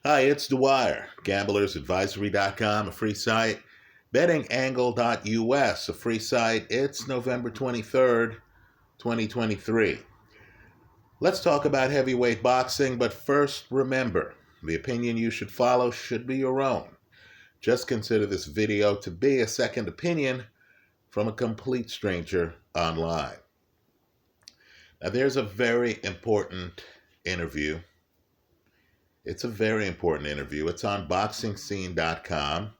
Hi, it's Dwyer, gamblersadvisory.com, a free site, bettingangle.us, a free site. It's November 23rd, 2023. Let's talk about heavyweight boxing, but first remember, the opinion you should follow should be your own. Just consider this video to be a second opinion from a complete stranger online. Now, there's a very important interview. It's a very important interview. It's on boxingscene.com.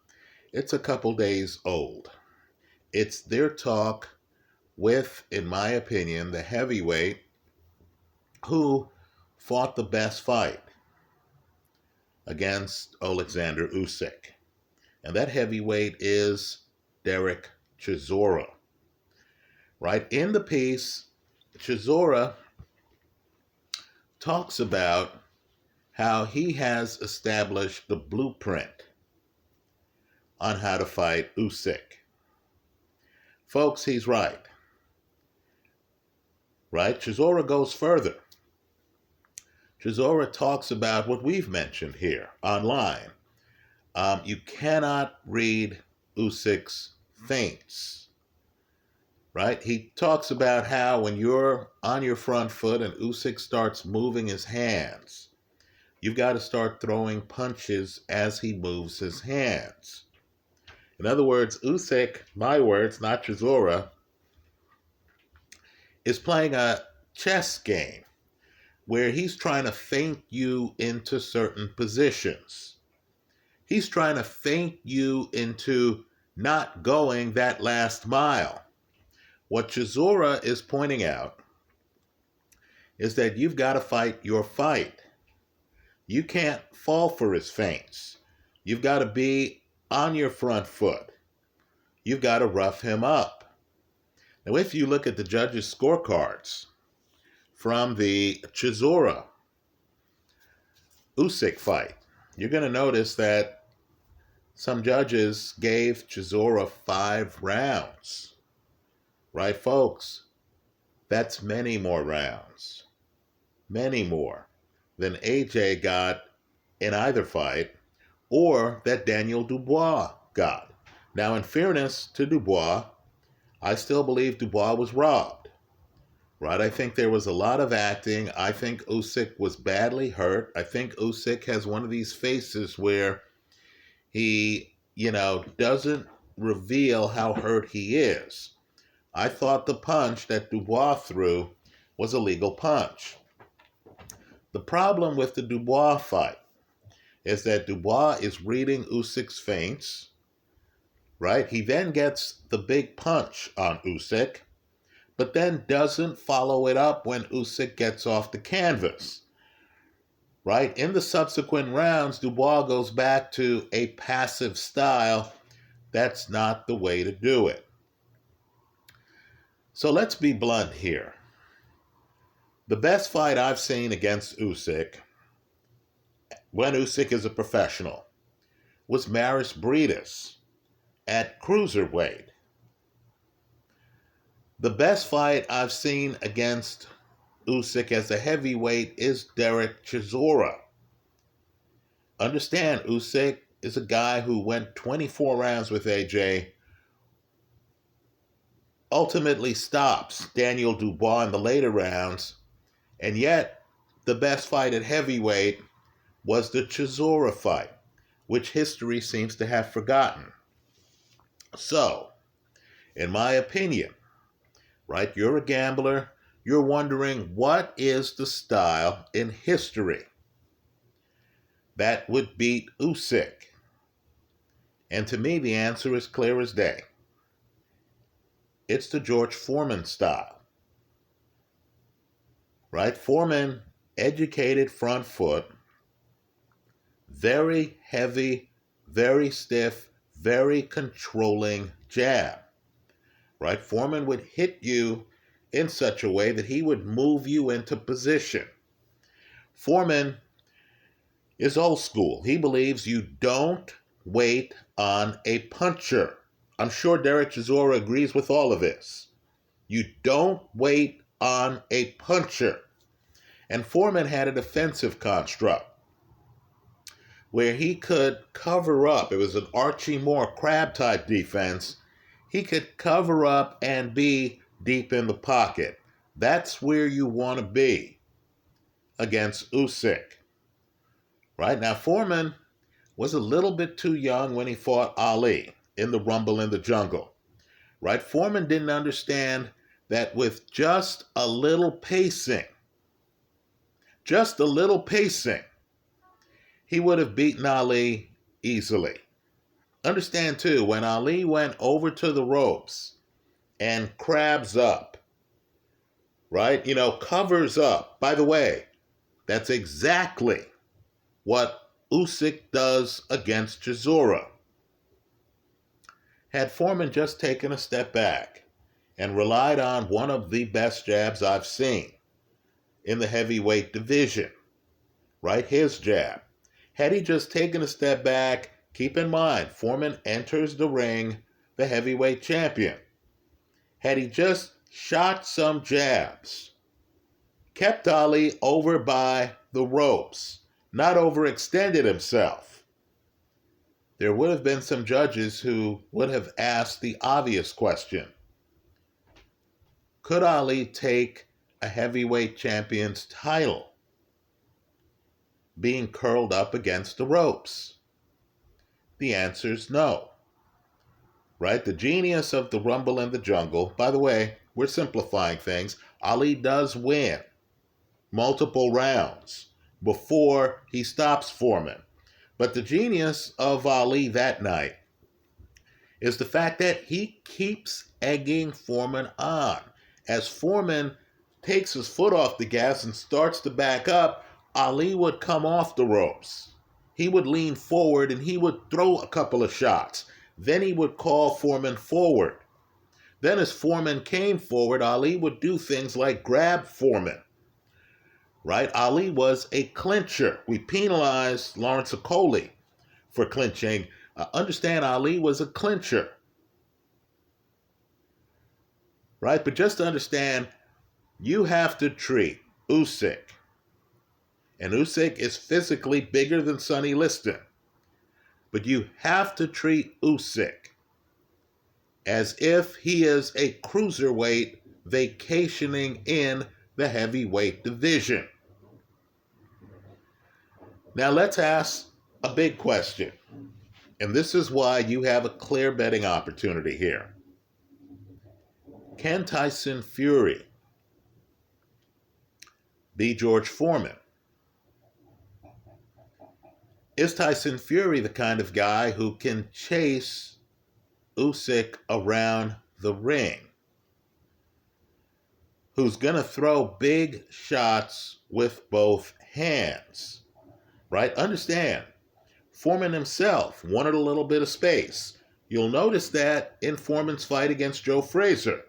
It's a couple days old. It's their talk with, in my opinion, the heavyweight who fought the best fight against Alexander Usyk. And that heavyweight is Derek Chisora. Right? In the piece, Chisora talks about how he has established the blueprint on how to fight Usyk. Folks, he's right. Right? Chisora goes further. Chisora talks about what we've mentioned here online. You cannot read Usyk's feints. Right? He talks about how when you're on your front foot and Usyk starts moving his hands, you've got to start throwing punches as he moves his hands. In other words, Usyk, my words, not Chisora, is playing a chess game where he's trying to feint you into certain positions. He's trying to feint you into not going that last mile. What Chisora is pointing out is that you've got to fight your fight. You can't fall for his feints. You've got to be on your front foot. You've got to rough him up. Now, if you look at the judges' scorecards from the Chisora Usyk fight, you're going to notice that some judges gave Chisora 5 rounds. Right, folks? That's many more rounds. Many more than AJ got in either fight or that Daniel Dubois got. Now, in fairness to Dubois, I still believe Dubois was robbed. Right? I think there was a lot of acting. I think Usyk was badly hurt. I think Usyk has one of these faces where he, doesn't reveal how hurt he is. I thought the punch that Dubois threw was a legal punch. The problem with the Dubois fight is that Dubois is reading Usyk's feints, right? He then gets the big punch on Usyk, but then doesn't follow it up when Usyk gets off the canvas, right? In the subsequent rounds, Dubois goes back to a passive style. That's not the way to do it. So let's be blunt here. The best fight I've seen against Usyk, when Usyk is a professional, was Maris Briedis at cruiserweight. The best fight I've seen against Usyk as a heavyweight is Derek Chisora. Understand, Usyk is a guy who went 24 rounds with AJ, ultimately stops Daniel Dubois in the later rounds, and yet the best fight at heavyweight was the Chisora fight, which history seems to have forgotten. So, in my opinion, right, you're a gambler, you're wondering what is the style in history that would beat Usyk? And to me, the answer is clear as day. It's the George Foreman style. Right? Foreman, educated front foot, very heavy, very stiff, very controlling jab. Right? Foreman would hit you in such a way that he would move you into position. Foreman is old school. He believes you don't wait on a puncher. I'm sure Derek Chisora agrees with all of this. You don't wait on a puncher. And Foreman had a defensive construct. where he could cover up. It was an Archie Moore crab type defense. He could cover up and be deep in the pocket. That's where you want to be against Usyk. Right now, Foreman was a little bit too young when he fought Ali in the Rumble in the Jungle. Right? Foreman didn't understand that with just a little pacing, he would have beaten Ali easily. Understand too, when Ali went over to the ropes and crabs up, right? Covers up. By the way, that's exactly what Usyk does against Chisora. Had Foreman just taken a step back and relied on one of the best jabs I've seen in the heavyweight division, right? His jab. Had he just taken a step back, keep in mind, Foreman enters the ring the heavyweight champion. Had he just shot some jabs, kept Ali over by the ropes, not overextended himself, there would have been some judges who would have asked the obvious question. Could Ali take a heavyweight champion's title being curled up against the ropes? The answer is no. Right? The genius of the Rumble in the Jungle, by the way, we're simplifying things. Ali does win multiple rounds before he stops Foreman. But the genius of Ali that night is the fact that he keeps egging Foreman on. As Foreman takes his foot off the gas and starts to back up, Ali would come off the ropes. He would lean forward and he would throw a couple of shots. Then he would call Foreman forward. Then as Foreman came forward, Ali would do things like grab Foreman. Right? Ali was a clincher. We penalized Lawrence Okoli for clinching. Understand, Ali was a clincher. Right? But just to understand, you have to treat Usyk, and Usyk is physically bigger than Sonny Liston, but you have to treat Usyk as if he is a cruiserweight vacationing in the heavyweight division. Now let's ask a big question, and this is why you have a clear betting opportunity here. Can Tyson Fury be George Foreman? Is Tyson Fury the kind of guy who can chase Usyk around the ring? Who's going to throw big shots with both hands? Right? Understand, Foreman himself wanted a little bit of space. You'll notice that in Foreman's fight against Joe Frazier.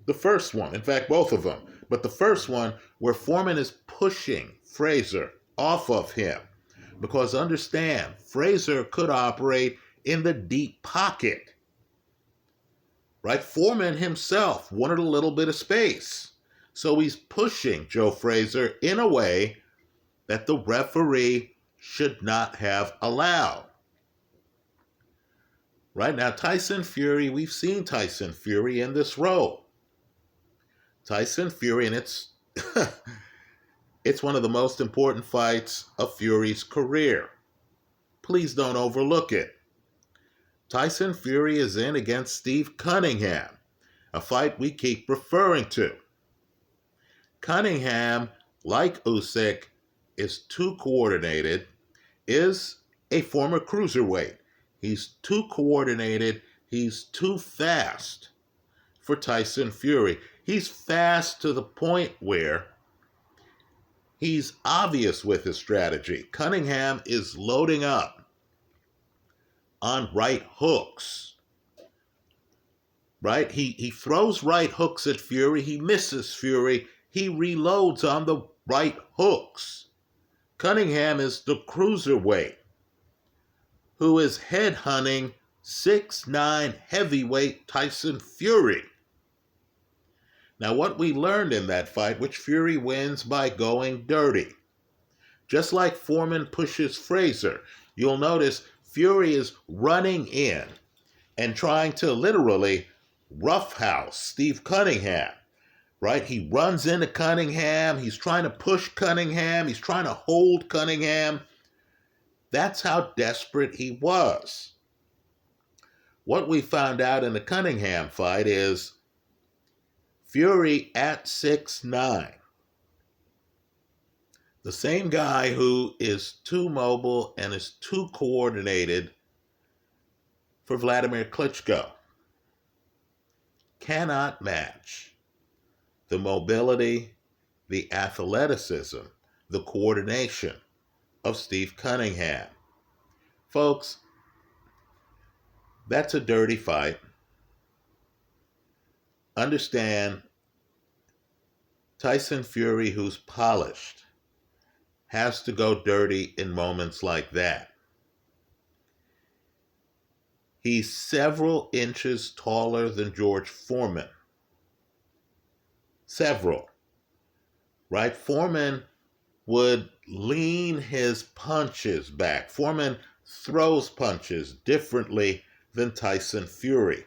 The first one, in fact, both of them. But the first one, where Foreman is pushing Frazier off of him. Because understand, Frazier could operate in the deep pocket. Right? Foreman himself wanted a little bit of space. So he's pushing Joe Frazier in a way that the referee should not have allowed. Right? Now, Tyson Fury, we've seen Tyson Fury in this role. Tyson Fury, and it's one of the most important fights of Fury's career. Please don't overlook it. Tyson Fury is in against Steve Cunningham, a fight we keep referring to. Cunningham, like Usyk, is too coordinated, is a former cruiserweight. He's too coordinated, he's too fast for Tyson Fury. He's fast to the point where he's obvious with his strategy. Cunningham is loading up on right hooks. Right? He throws right hooks at Fury. He misses Fury. He reloads on the right hooks. Cunningham is the cruiserweight who is headhunting 6'9" heavyweight Tyson Fury. Now, what we learned in that fight, which Fury wins by going dirty. Just like Foreman pushes Frazier, you'll notice Fury is running in and trying to literally roughhouse Steve Cunningham, right? He runs into Cunningham. He's trying to push Cunningham. He's trying to hold Cunningham. That's how desperate he was. What we found out in the Cunningham fight is Fury at 6'9", the same guy who is too mobile and is too coordinated for Vladimir Klitschko, cannot match the mobility, the athleticism, the coordination of Steve Cunningham. Folks, that's a dirty fight. Understand, Tyson Fury, who's polished, has to go dirty in moments like that. He's several inches taller than George Foreman. Several. Right? Foreman would lean his punches back. Foreman throws punches differently than Tyson Fury.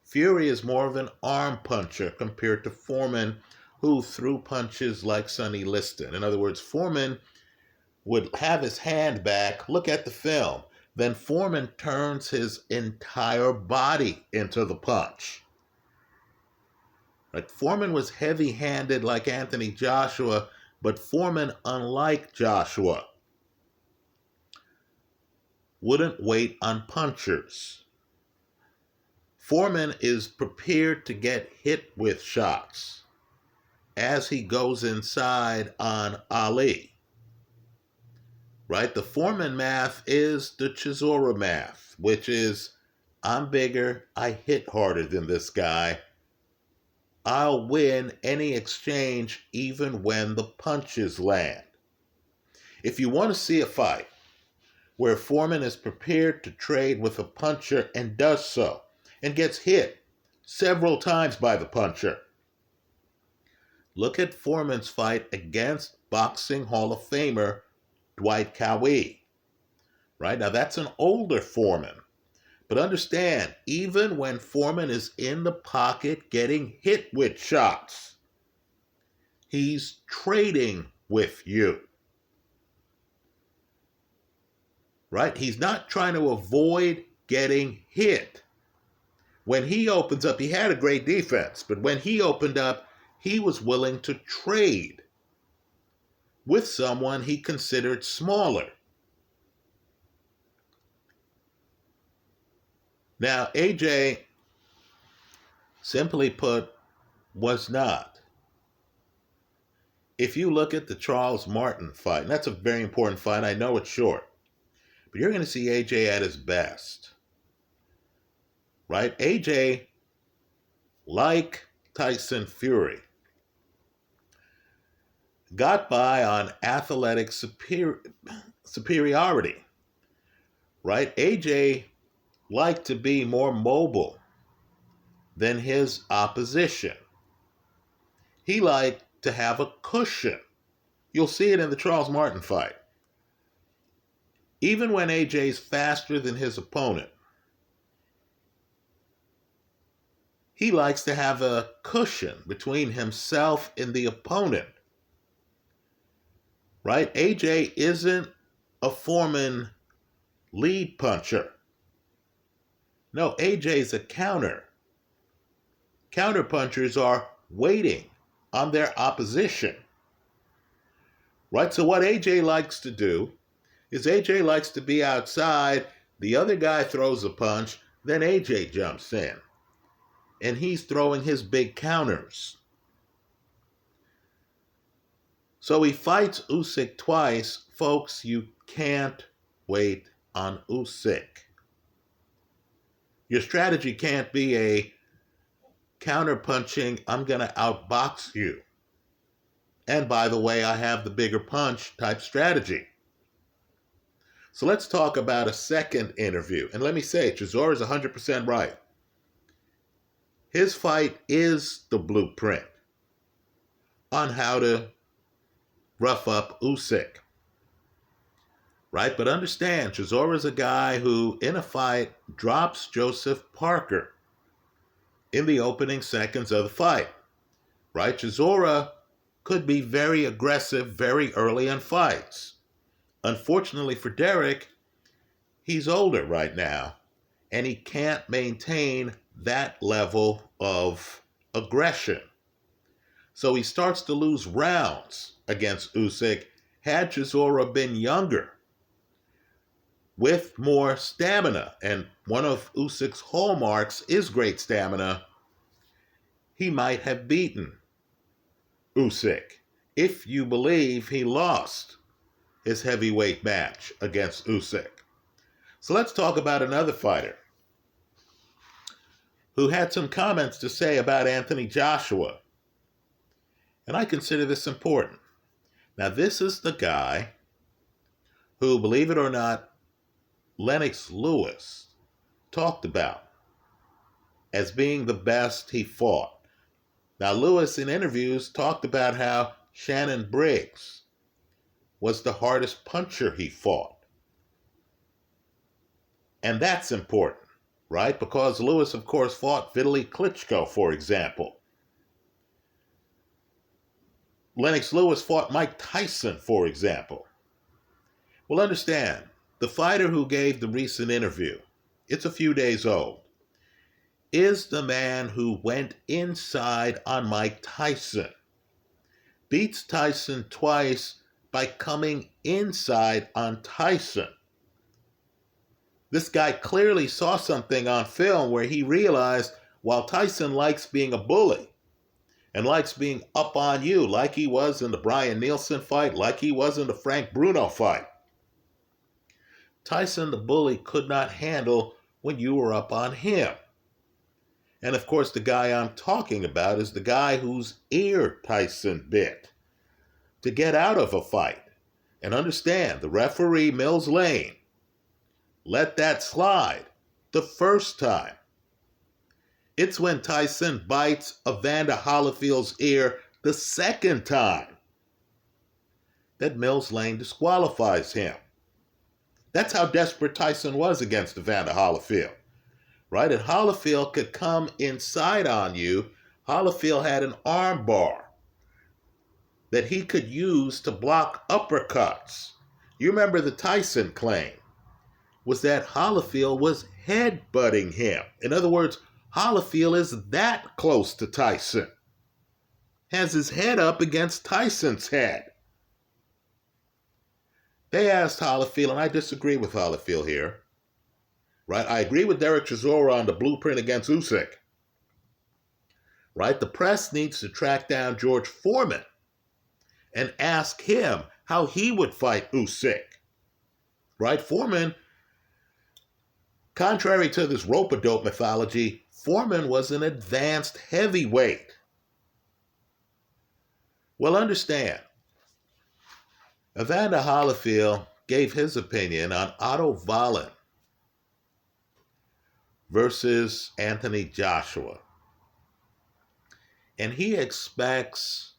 Fury is more of an arm puncher compared to Foreman, who threw punches like Sonny Liston. In other words, Foreman would have his hand back, look at the film. Then Foreman turns his entire body into the punch. Right? Foreman was heavy-handed like Anthony Joshua, but Foreman, unlike Joshua, wouldn't wait on punchers. Foreman is prepared to get hit with shots as he goes inside on Ali. Right? The Foreman math is the Chisora math, which is, I'm bigger, I hit harder than this guy. I'll win any exchange even when the punches land. If you want to see a fight where Foreman is prepared to trade with a puncher and does so, and gets hit several times by the puncher, look at Foreman's fight against Boxing Hall of Famer Dwight Cowie. Right? Now that's an older Foreman. But understand, even when Foreman is in the pocket getting hit with shots, he's trading with you. Right? He's not trying to avoid getting hit. When he opens up, he had a great defense, but when he opened up, he was willing to trade with someone he considered smaller. Now, AJ, simply put, was not. If you look at the Charles Martin fight, and that's a very important fight, I know it's short, but you're going to see AJ at his best. Right? AJ, like Tyson Fury, got by on athletic superiority. Right? AJ liked to be more mobile than his opposition. He liked to have a cushion. You'll see it in the Charles Martin fight. Even when AJ's faster than his opponent, he likes to have a cushion between himself and the opponent. Right? AJ isn't a Foreman lead puncher. No, AJ's a counter. Counter punchers are waiting on their opposition. Right? So what AJ likes to do is AJ likes to be outside, the other guy throws a punch, then AJ jumps in. And he's throwing his big counters. So he fights Usyk twice. Folks, you can't wait on Usyk. Your strategy can't be a counter-punching, I'm going to outbox you. And by the way, I have the bigger punch type strategy. So let's talk about a second interview. And let me say, Chisora is 100% right. His fight is the blueprint on how to rough up Usyk. right? But understand, Chisora is a guy who, in a fight, drops Joseph Parker in the opening seconds of the fight, right? Chisora could be very aggressive very early in fights. Unfortunately for Derek, he's older right now, and he can't maintain that level of aggression. So he starts to lose rounds against Usyk. Had Chisora been younger, with more stamina, and one of Usyk's hallmarks is great stamina, he might have beaten Usyk, if you believe he lost his heavyweight match against Usyk. So let's talk about another fighter who had some comments to say about Anthony Joshua. And I consider this important. Now, this is the guy who, believe it or not, Lennox Lewis talked about as being the best he fought. Now, Lewis in interviews talked about how Shannon Briggs was the hardest puncher he fought. And that's important, right? Because Lewis, of course, fought Vitaly Klitschko, for example. Lennox Lewis fought Mike Tyson, for example. Well, understand, the fighter who gave the recent interview, it's a few days old, is the man who went inside on Mike Tyson. Beats Tyson twice by coming inside on Tyson. This guy clearly saw something on film where he realized while Tyson likes being a bully and likes being up on you like he was in the Brian Nielsen fight, like he was in the Frank Bruno fight, Tyson the bully could not handle when you were up on him. And of course, the guy I'm talking about is the guy whose ear Tyson bit to get out of a fight. And understand, the referee, Mills Lane, let that slide the first time. It's when Tyson bites Evander Holyfield's ear the second time that Mills Lane disqualifies him. That's how desperate Tyson was against Evander Holyfield, right? And Holyfield could come inside on you. Holyfield had an arm bar that he could use to block uppercuts. You remember the Tyson claim was that Holyfield was headbutting him. In other words, Holyfield is that close to Tyson. Has his head up against Tyson's head. They asked Holyfield, and I disagree with Holyfield here, right? I agree with Derek Chisora on the blueprint against Usyk, right? The press needs to track down George Foreman and ask him how he would fight Usyk, right? Foreman, contrary to this rope-a-dope mythology, Foreman was an advanced heavyweight. Well, understand, Evander Holyfield gave his opinion on Otto Wallin versus Anthony Joshua. And he expects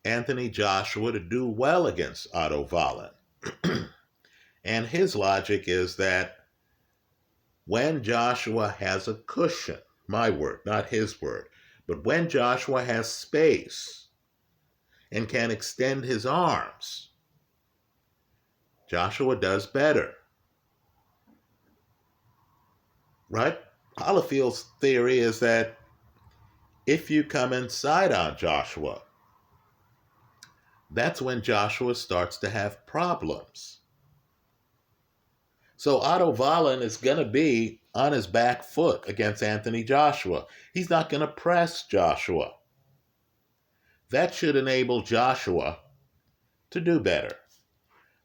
Anthony Joshua to do well against Otto Wallin. And his logic is that when Joshua has a cushion, my word, not his word, but when Joshua has space and can extend his arms, Joshua does better. Right? Holyfield's theory is that if you come inside on Joshua, that's when Joshua starts to have problems. So Otto Wallin is going to be on his back foot against Anthony Joshua. He's not going to press Joshua. That should enable Joshua to do better.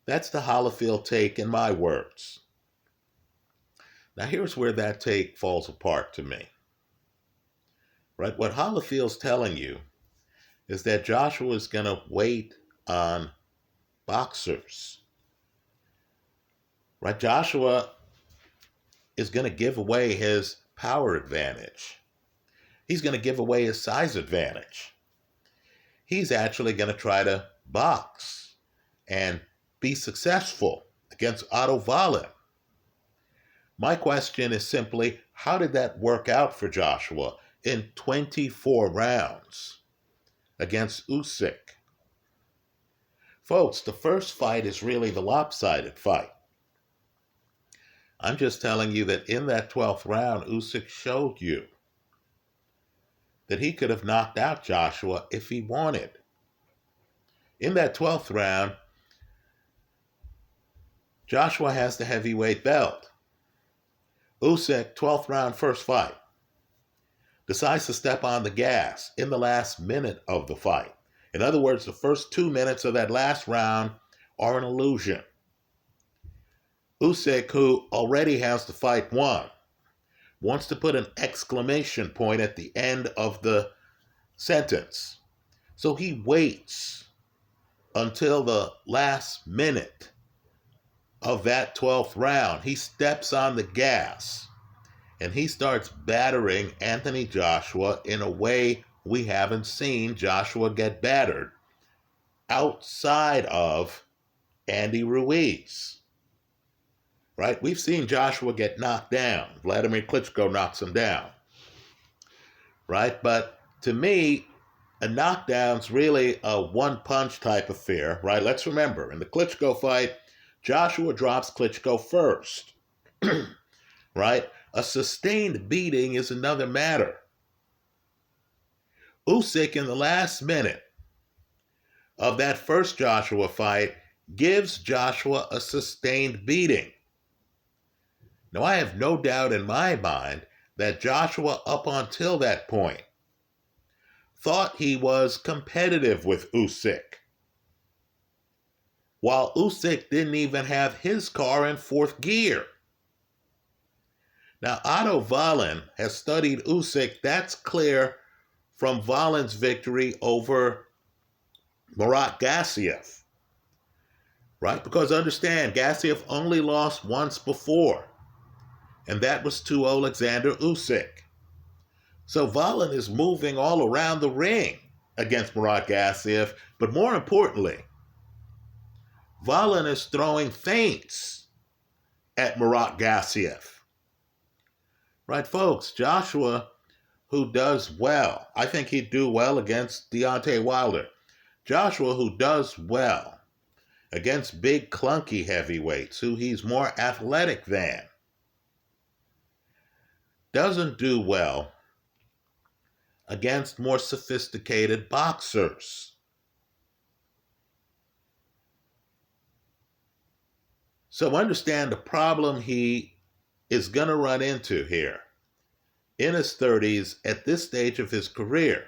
That's the Holyfield take in my words. Now here's where that take falls apart to me. Right? What Holyfield's telling you is that Joshua is going to wait on boxers. Right? Joshua is going to give away his power advantage. He's going to give away his size advantage. He's actually going to try to box and be successful against Otto Wallin. My question is simply, how did that work out for Joshua in 24 rounds against Usyk? Folks, the first fight is really the lopsided fight. I'm just telling you that in that 12th round, Usyk showed you that he could have knocked out Joshua if he wanted. In that 12th round, Joshua has the heavyweight belt. Usyk, 12th round, first fight, decides to step on the gas in the last minute of the fight. In other words, the first 2 minutes of that last round are an illusion. Usyk, who already has the fight won, wants to put an exclamation point at the end of the sentence. So he waits until the last minute of that 12th round. He steps on the gas and he starts battering Anthony Joshua in a way we haven't seen Joshua get battered outside of Andy Ruiz. Right? We've seen Joshua get knocked down. Vladimir Klitschko knocks him down. Right? But to me, a knockdown's really a one-punch type affair. Right? Let's remember, in the Klitschko fight, Joshua drops Klitschko first. Right? A sustained beating is another matter. Usyk, in the last minute of that first Joshua fight, gives Joshua a sustained beating. Now, I have no doubt in my mind that Joshua, up until that point, thought he was competitive with Usyk, while Usyk didn't even have his car in fourth gear. Now, Otto Wallin has studied Usyk. That's clear from Wallin's victory over Murat Gassiev. Right? Because understand, Gassiev only lost once before, and that was to Alexander Usyk. So Wallin is moving all around the ring against Murat Gassiev, but more importantly, Wallin is throwing feints at Murat Gassiev. Right, folks? Joshua, who does well, I think he'd do well against Deontay Wilder. Joshua, who does well against big, clunky heavyweights, who he's more athletic than, doesn't do well against more sophisticated boxers. So understand the problem he is going to run into here in his 30s at this stage of his career.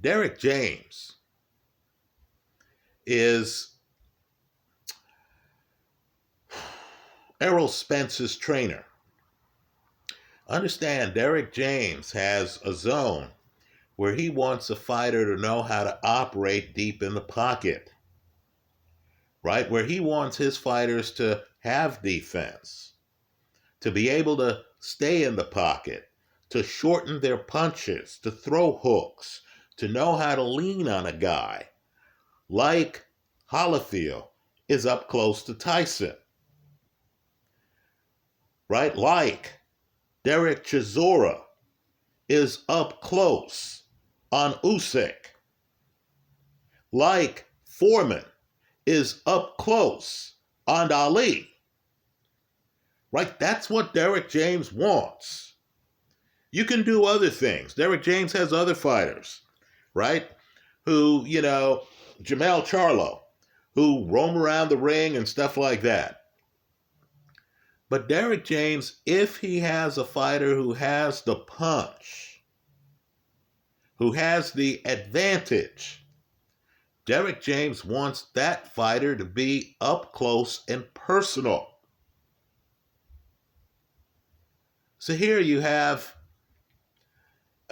Derrick James is Errol Spence's trainer. Understand, Derrick James has a zone where he wants a fighter to know how to operate deep in the pocket, right? Where he wants his fighters to have defense, to be able to stay in the pocket, to shorten their punches, to throw hooks, to know how to lean on a guy like Holyfield is up close to Tyson, right? Like Derek Chisora is up close on Usyk, like Foreman is up close on Ali. Right? That's what Derrick James wants. You can do other things. Derrick James has other fighters, right? Who, Jamel Charlo, who roam around the ring and stuff like that. But Derrick James, if he has a fighter who has the punch, who has the advantage, Derrick James wants that fighter to be up close and personal. So here you have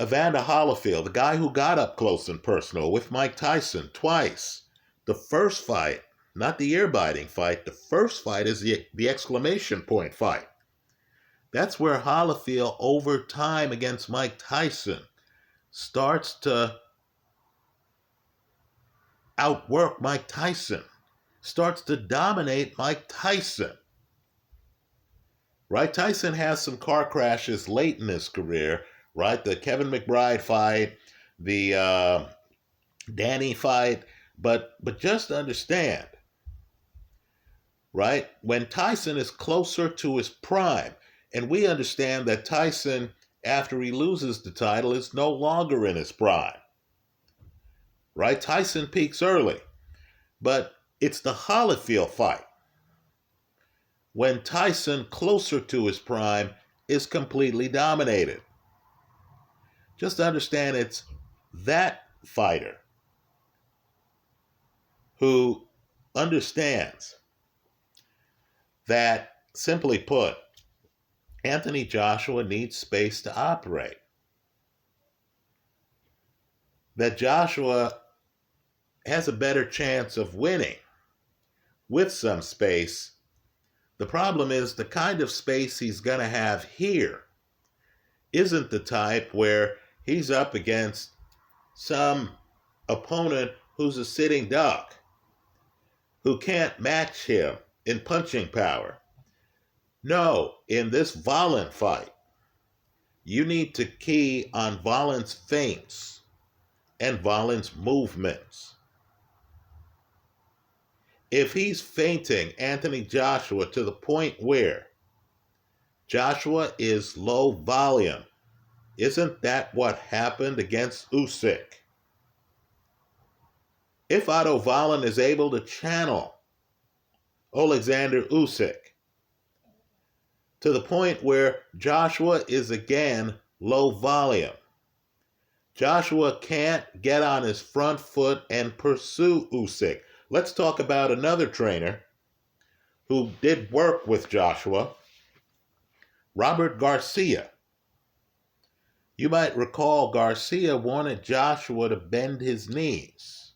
Evander Holyfield, the guy who got up close and personal with Mike Tyson twice. The first fight, not the ear-biting fight, the first fight is the exclamation point fight. That's where Holyfield, over time against Mike Tyson, starts to outwork Mike Tyson, starts to dominate Mike Tyson. Right? Tyson has some car crashes late in his career, right? The Kevin McBride fight, the Danny fight, but just understand, right? When Tyson is closer to his prime, and we understand that Tyson, after he loses the title, is no longer in his prime, right? Tyson peaks early, but it's the Holyfield fight when Tyson, closer to his prime, is completely dominated. Just understand it's that fighter who understands that, simply put, Anthony Joshua needs space to operate. That Joshua has a better chance of winning with some space. The problem is the kind of space he's going to have here isn't the type where he's up against some opponent who's a sitting duck, who can't match him in punching power. No, in this Wallin fight, you need to key on Wallin's feints and Wallin's movements. If he's feinting Anthony Joshua to the point where Joshua is low volume, isn't that what happened against Usyk? If Otto Wallin is able to channel Alexander Usyk to the point where Joshua is again low volume, Joshua can't get on his front foot and pursue Usyk. Let's talk about another trainer who did work with Joshua, Robert Garcia. You might recall Garcia wanted Joshua to bend his knees.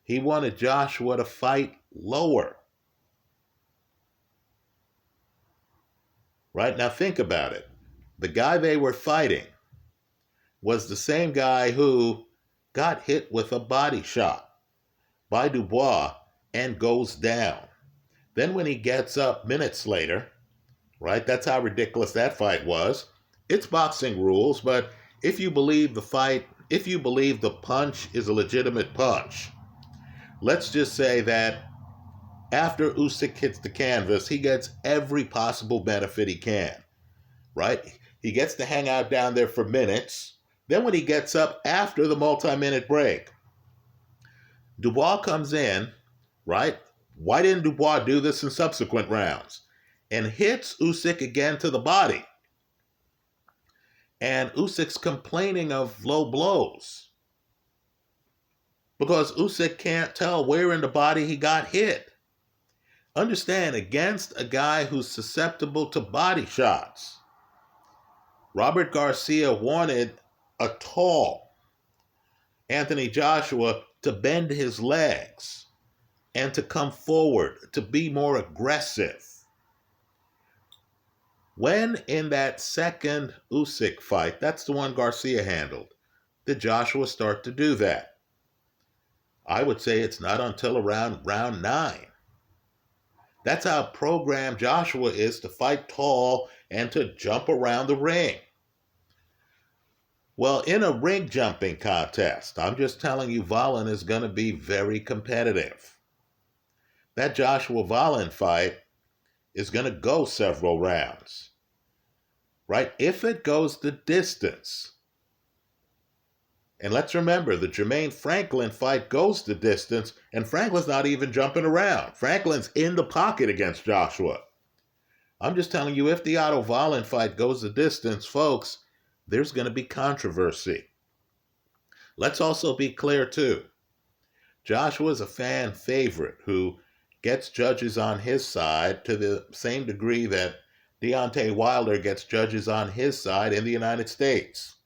He wanted Joshua to fight lower. Right? Now think about it. The guy they were fighting was the same guy who got hit with a body shot by Dubois and goes down. Then when he gets up minutes later, right, that's how ridiculous that fight was. It's boxing rules, but if you believe the fight, if you believe the punch is a legitimate punch, let's just say that after Usyk hits the canvas, he gets every possible benefit he can, right? He gets to hang out down there for minutes. Then when he gets up after the multi-minute break, Dubois comes in, right? Why didn't Dubois do this in subsequent rounds? And hits Usyk again to the body. And Usyk's complaining of low blows because Usyk can't tell where in the body he got hit. Understand, against a guy who's susceptible to body shots, Robert Garcia wanted a tall Anthony Joshua to bend his legs and to come forward, to be more aggressive. When in that second Usyk fight, that's the one Garcia handled, did Joshua start to do that? I would say it's not until around round 9. That's how programmed Joshua is to fight tall and to jump around the ring. Well, in a ring jumping contest, I'm just telling you, Wallin is going to be very competitive. That Joshua Wallin fight is going to go several rounds, right? If it goes the distance. And let's remember, the Jermaine Franklin fight goes the distance, and Franklin's not even jumping around. Franklin's in the pocket against Joshua. I'm just telling you, if the Otto Wallin fight goes the distance, folks, there's going to be controversy. Let's also be clear, too. Joshua's a fan favorite who gets judges on his side to the same degree that Deontay Wilder gets judges on his side in the United States.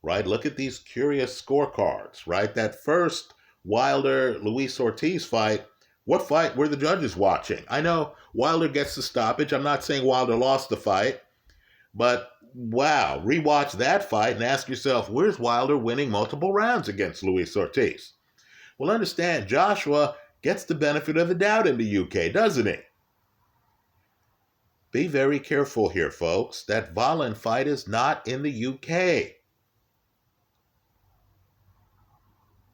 Right? Look at these curious scorecards, right? That first Wilder-Luis Ortiz fight, what fight were the judges watching? I know Wilder gets the stoppage. I'm not saying Wilder lost the fight, but wow, rewatch that fight and ask yourself, where's Wilder winning multiple rounds against Luis Ortiz? Well, understand, Joshua gets the benefit of the doubt in the UK, doesn't he? Be very careful here, folks. That Wallin fight is not in the UK.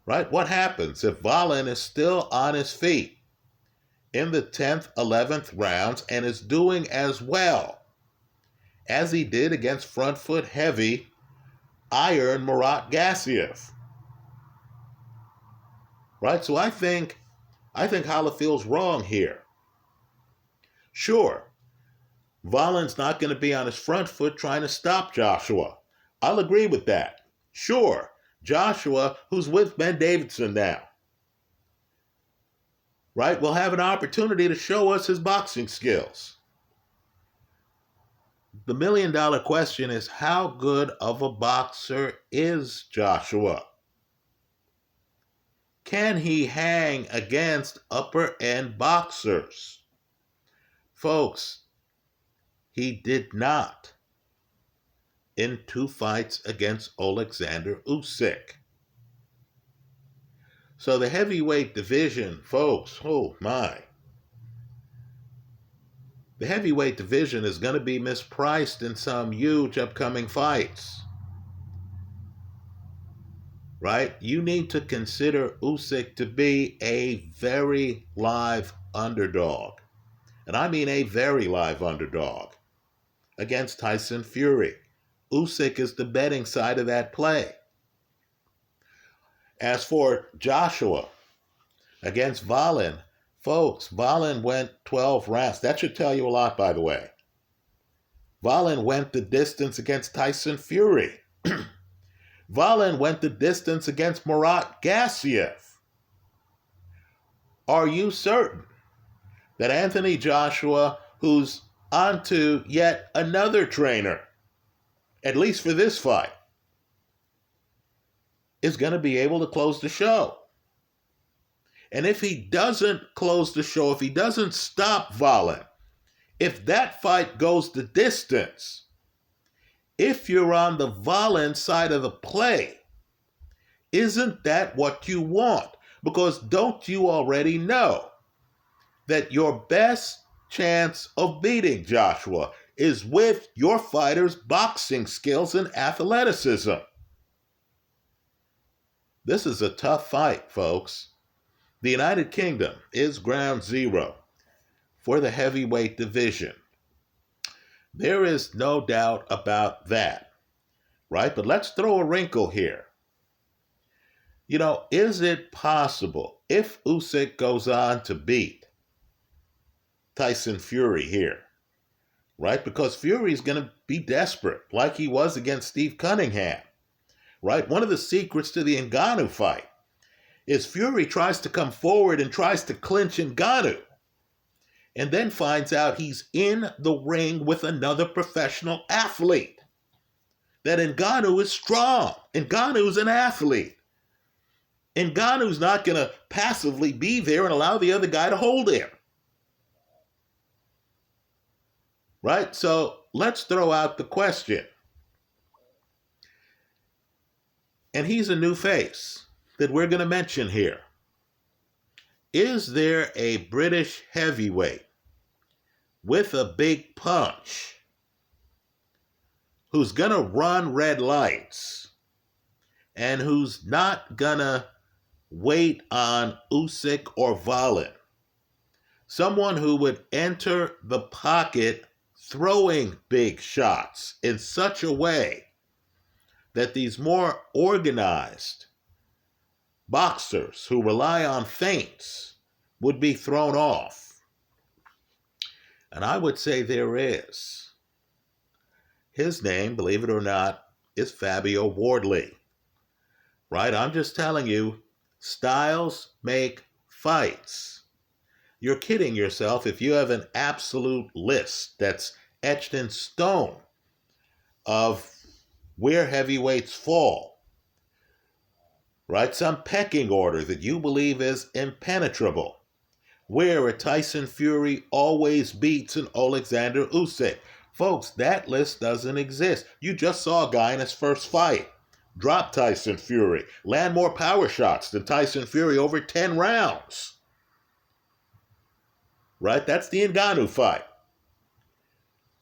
Right? What happens if Wallin is still on his feet in the 10th, 11th rounds and is doing as well as he did against front foot heavy Iron Murat Gassiev? Right? So I think Holyfield's wrong here. Sure, Wallin's not going to be on his front foot trying to stop Joshua. I'll agree with that. Sure, Joshua, who's with Ben Davidson now, right, will have an opportunity to show us his boxing skills. The million-dollar question is, how good of a boxer is Joshua? Can he hang against upper-end boxers? Folks, he did not in 2 fights against Alexander Usyk. So the heavyweight division, folks, oh my. The heavyweight division is going to be mispriced in some huge upcoming fights. Right? You need to consider Usyk to be a very live underdog. And I mean a very live underdog against Tyson Fury. Usyk is the betting side of that play. As for Joshua against Wallin, folks, Wallin went 12 rounds. That should tell you a lot, by the way. Wallin went the distance against Tyson Fury. Wallin went the distance against Murat Gassiev. Are you certain that Anthony Joshua, who's onto yet another trainer, at least for this fight, is going to be able to close the show? And if he doesn't close the show, if he doesn't stop Wallin, if that fight goes the distance, if you're on the Wallin side of the play, isn't that what you want? Because don't you already know that your best chance of beating Joshua is with your fighter's boxing skills and athleticism? This is a tough fight, folks. The United Kingdom is ground zero for the heavyweight division. There is no doubt about that, right? But let's throw a wrinkle here. You know, is it possible, if Usyk goes on to beat Tyson Fury here, right? Because Fury's going to be desperate, like he was against Steve Cunningham, right? One of the secrets to the Ngannou fight is Fury tries to come forward and tries to clinch Ngannou, and then finds out he's in the ring with another professional athlete. That Ngannou is strong. Ngannou's an athlete. Ngannou's not going to passively be there and allow the other guy to hold him. Right? So let's throw out the question. And he's a new face that we're going to mention here. Is there a British heavyweight with a big punch who's going to run red lights and who's not going to wait on Usyk or Wallin? Someone who would enter the pocket throwing big shots in such a way that these more organized boxers who rely on feints would be thrown off. And I would say there is. His name, believe it or not, is Fabio Wardley. Right? I'm just telling you, styles make fights. You're kidding yourself if you have an absolute list that's etched in stone of where heavyweights fall. Right? Some pecking order that you believe is impenetrable, where a Tyson Fury always beats an Alexander Usyk. Folks, that list doesn't exist. You just saw a guy in his first fight drop Tyson Fury, land more power shots than Tyson Fury over 10 rounds. right? That's the Ngannou fight,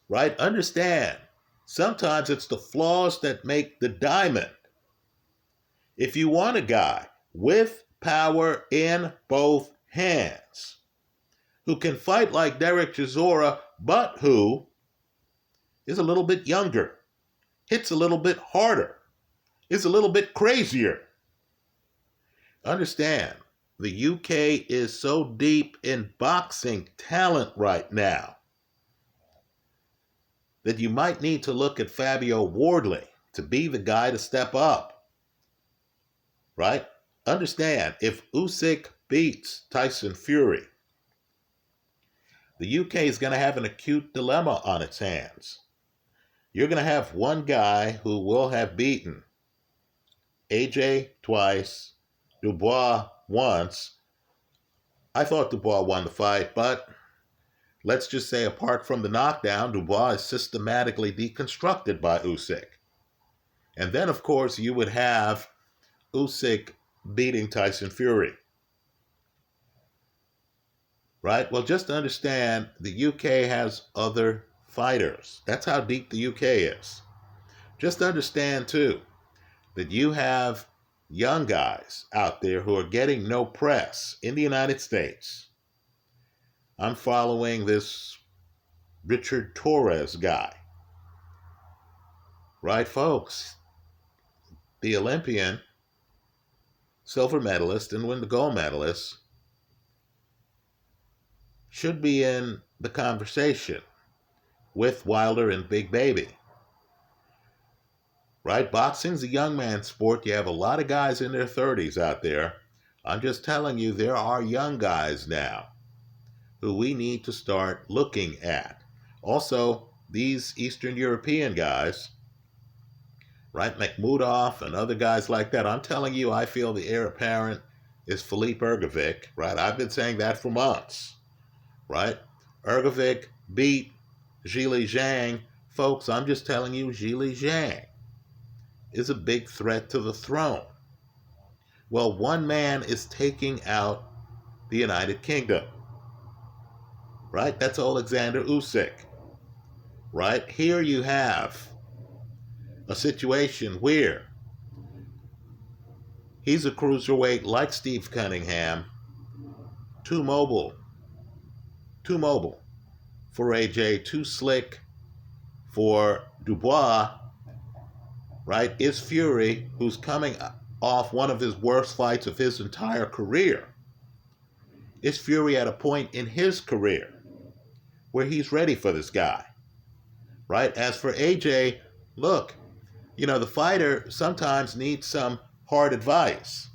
right? Understand, sometimes it's the flaws that make the diamond. If you want a guy with power in both hands, who can fight like Derek Chisora, but who is a little bit younger, hits a little bit harder, is a little bit crazier. Understand, the UK is so deep in boxing talent right now that you might need to look at Fabio Wardley to be the guy to step up, right? Understand, if Usyk beats Tyson Fury, the UK is going to have an acute dilemma on its hands. You're going to have one guy who will have beaten AJ twice, Dubois once. I thought Dubois won the fight, but let's just say apart from the knockdown, Dubois is systematically deconstructed by Usyk. And then, of course, you would have Usyk beating Tyson Fury. Right? Well, just understand, the UK has other fighters. That's how deep the UK is. Just understand, too, that you have young guys out there who are getting no press in the United States. I'm following this Richard Torres guy. Right, folks? The Olympian, silver medalist, and win the gold medalist should be in the conversation with Wilder and Big Baby. Right? Boxing's a young man's sport. You have a lot of guys in their 30s out there. I'm just telling you, there are young guys now who we need to start looking at. Also, these Eastern European guys, right? Makhmudov and other guys like that. I'm telling you, I feel the heir apparent is Filip Ergovic, right? I've been saying that for months, right? Ergovic beat Zhilei Zhang. Folks, I'm just telling you, Zhilei Zhang is a big threat to the throne. Well, one man is taking out the United Kingdom, right? That's Alexander Usyk, right? Here you have a situation where he's a cruiserweight like Steve Cunningham, too mobile for AJ, too slick for Dubois, right? Is Fury, who's coming off one of his worst fights of his entire career. Is Fury at a point in his career where he's ready for this guy, right? As for AJ, look, the fighter sometimes needs some hard advice.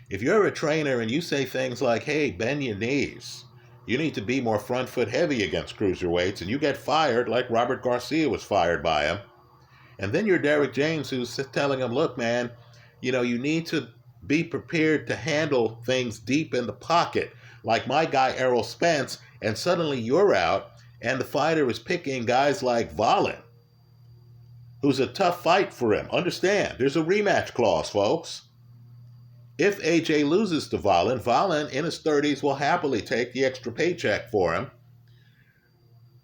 If you're a trainer and you say things like, hey, bend your knees, you need to be more front foot heavy against cruiserweights, and you get fired like Robert Garcia was fired by him, and then you're Derek James who's telling him, look, man, you need to be prepared to handle things deep in the pocket, like my guy Errol Spence, and suddenly you're out, and the fighter is picking guys like Wallin, who's a tough fight for him. Understand, there's a rematch clause, folks. If AJ loses to Wallin in his 30s will happily take the extra paycheck for him,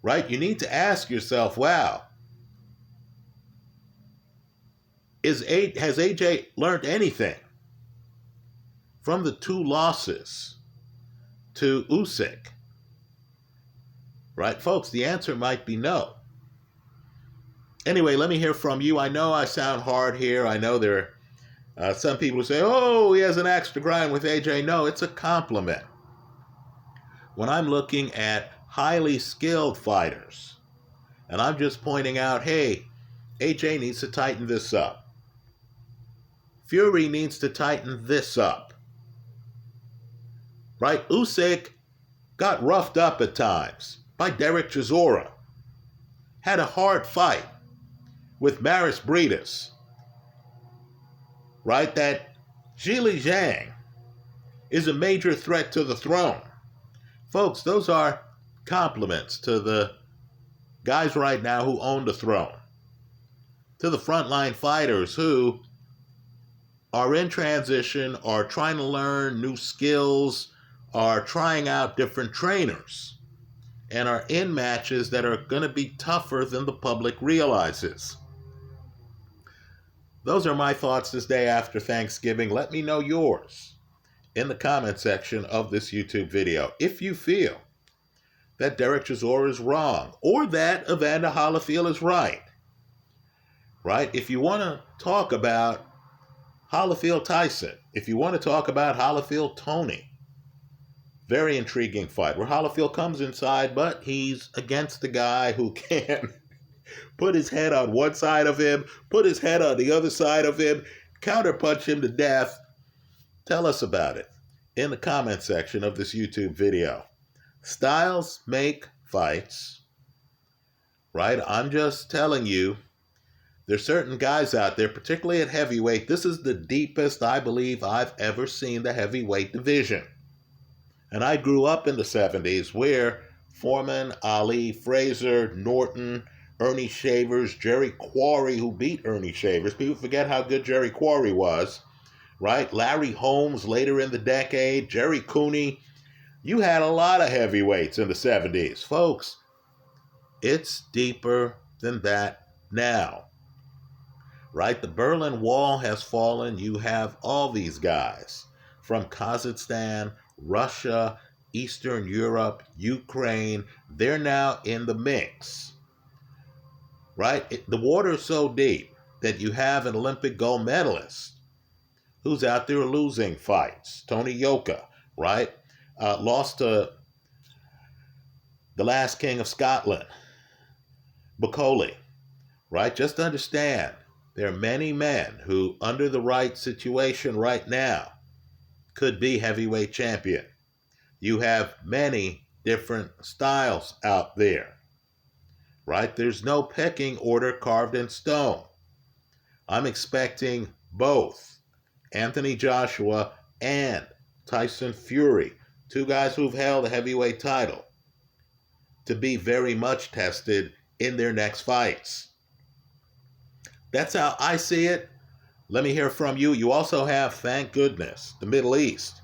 right? You need to ask yourself, wow, has AJ learned anything from the 2 losses to Usyk? Right, folks, the answer might be no. Anyway, let me hear from you. I know I sound hard here. I know there are some people who say, oh, he has an axe to grind with AJ. No, it's a compliment. When I'm looking at highly skilled fighters, and I'm just pointing out, hey, AJ needs to tighten this up. Fury needs to tighten this up. Right? Usyk got roughed up at times by Derek Chisora. Had a hard fight with Maris Briedis. Right? That Zhilei Zhang is a major threat to the throne. Folks, those are compliments to the guys right now who own the throne. To the frontline fighters who are in transition, are trying to learn new skills, are trying out different trainers and are in matches that are going to be tougher than the public realizes. Those are my thoughts this day after Thanksgiving. Let me know yours in the comment section of this YouTube video. If you feel that Derek Chisora is wrong or that Evander Holyfield is right? If you want to talk about Holyfield Tyson, if you want to talk about Holyfield Tony, very intriguing fight where Holyfield comes inside, but he's against the guy who can put his head on one side of him, put his head on the other side of him, counterpunch him to death. Tell us about it in the comment section of this YouTube video. Styles make fights, right? I'm just telling you, there's certain guys out there, particularly at heavyweight. This is the deepest I believe I've ever seen the heavyweight division. And I grew up in the 70s where Foreman, Ali, Frazier, Norton, Ernie Shavers, Jerry Quarry, who beat Ernie Shavers. People forget how good Jerry Quarry was, right? Larry Holmes later in the decade, Jerry Cooney. You had a lot of heavyweights in the 70s. Folks, it's deeper than that now, right? The Berlin Wall has fallen. You have all these guys from Kazakhstan, Russia, Eastern Europe, Ukraine. They're now in the mix, right? The water is so deep that you have an Olympic gold medalist who's out there losing fights. Tony Yoka, right? Lost to the last king of Scotland, Bacoli, right? Just understand, there are many men who, under the right situation right now, could be heavyweight champion. You have many different styles out there, right? There's no pecking order carved in stone. I'm expecting both Anthony Joshua and Tyson Fury, two guys who've held a heavyweight title, to be very much tested in their next fights. That's how I see it. Let me hear from you. You also have, thank goodness, the Middle East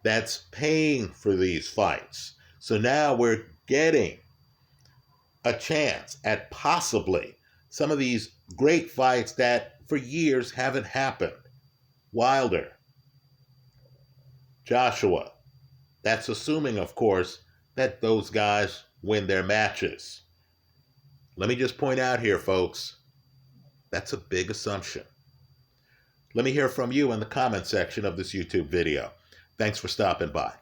that's paying for these fights. So now we're getting a chance at possibly some of these great fights that for years haven't happened. Wilder, Joshua. That's assuming, of course, that those guys win their matches. Let me just point out here, folks, that's a big assumption. Let me hear from you in the comment section of this YouTube video. Thanks for stopping by.